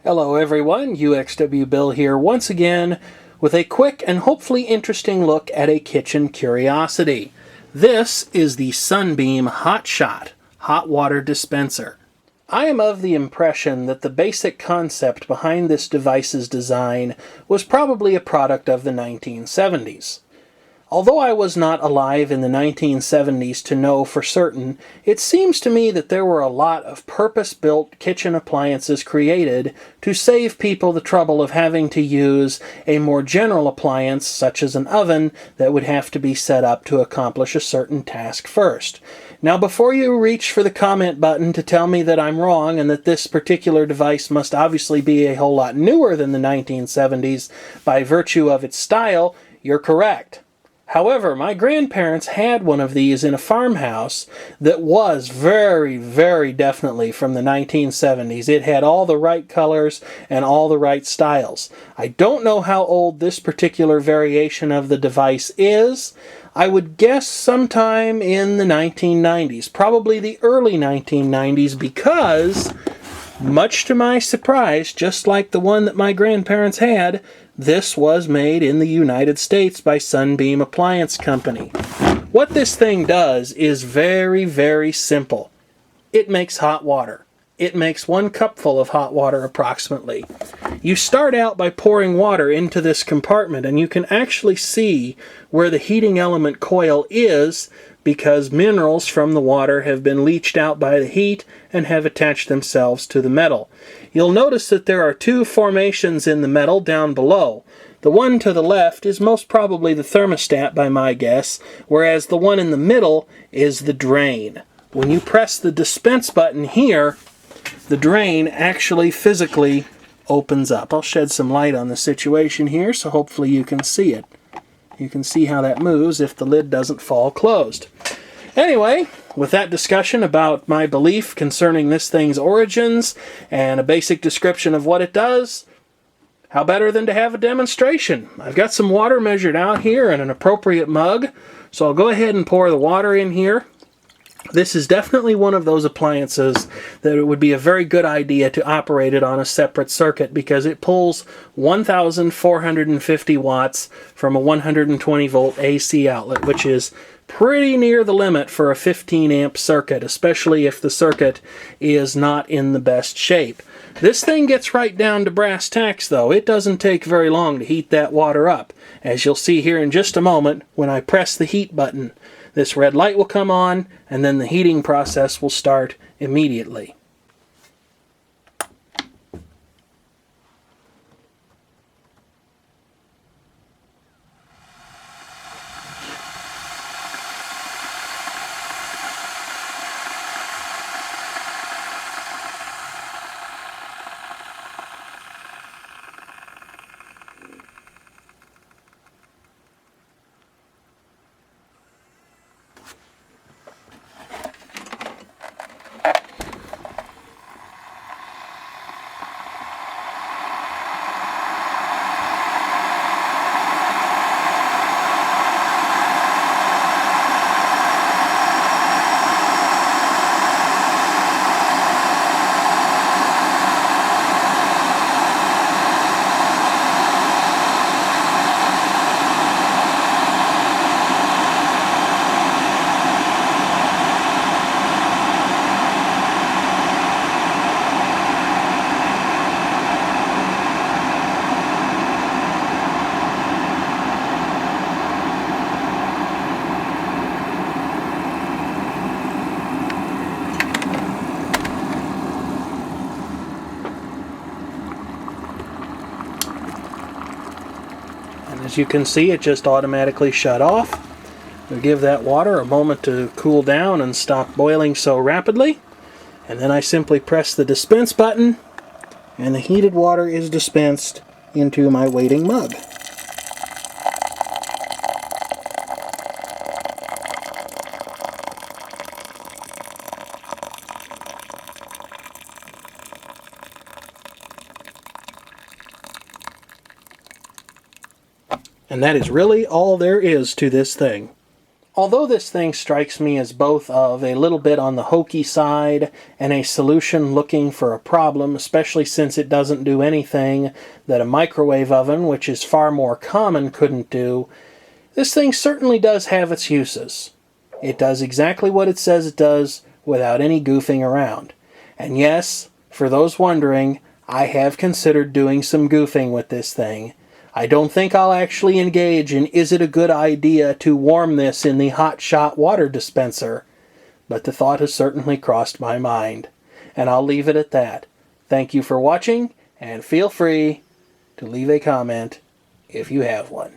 Hello everyone, uxwbill here once again with a quick and hopefully interesting look at a kitchen curiosity. This is the Sunbeam Hot Shot hot water dispenser. I am of the impression that the basic concept behind this device's design was probably a product of the 1970s. Although I was not alive in the 1970s to know for certain, it seems to me that there were a lot of purpose-built kitchen appliances created to save people the trouble of having to use a more general appliance, such as an oven, that would have to be set up to accomplish a certain task first. Now, before you reach for the comment button to tell me that I'm wrong and that this particular device must obviously be a whole lot newer than the 1970s by virtue of its style, you're correct. However, my grandparents had one of these in a farmhouse that was very, very definitely from the 1970s. It had all the right colors and all the right styles. I don't know how old this particular variation of the device is. I would guess sometime in the 1990s, probably the early 1990s, because, much to my surprise, just like the one that my grandparents had, this was made in the United States by Sunbeam Appliance Company. What this thing does is very, very simple. It makes hot water. It makes 1 cupful of hot water approximately. You start out by pouring water into this compartment, and you can actually see where the heating element coil is because minerals from the water have been leached out by the heat and have attached themselves to the metal. You'll notice that there are 2 formations in the metal down below. The one to the left is most probably the thermostat by my guess, whereas the one in the middle is the drain. When you press the dispense button here, the drain actually physically opens up. I'll shed some light on the situation here so hopefully you can see it. You can see how that moves if the lid doesn't fall closed. Anyway, with that discussion about my belief concerning this thing's origins and a basic description of what it does, how better than to have a demonstration? I've got some water measured out here in an appropriate mug, so I'll go ahead and pour the water in here. This is definitely one of those appliances that it would be a very good idea to operate it on a separate circuit because it pulls 1,450 watts from a 120 volt AC outlet, which is pretty near the limit for a 15 amp circuit, especially if the circuit is not in the best shape. This thing gets right down to brass tacks though. It doesn't take very long to heat that water up, as you'll see here in just a moment when I press the heat button. This red light will come on, and then the heating process will start immediately. As you can see, it just automatically shut off. We'll give that water a moment to cool down and stop boiling so rapidly. And then I simply press the dispense button, and the heated water is dispensed into my waiting mug. And that is really all there is to this thing. Although this thing strikes me as both of a little bit on the hokey side and a solution looking for a problem, especially since it doesn't do anything that a microwave oven, which is far more common, couldn't do, this thing certainly does have its uses. It does exactly what it says it does without any goofing around. And yes, for those wondering, I have considered doing some goofing with this thing. I don't think I'll actually engage in is it a good idea to warm this in the Hot Shot water dispenser, but the thought has certainly crossed my mind. And I'll leave it at that. Thank you for watching, and feel free to leave a comment if you have one.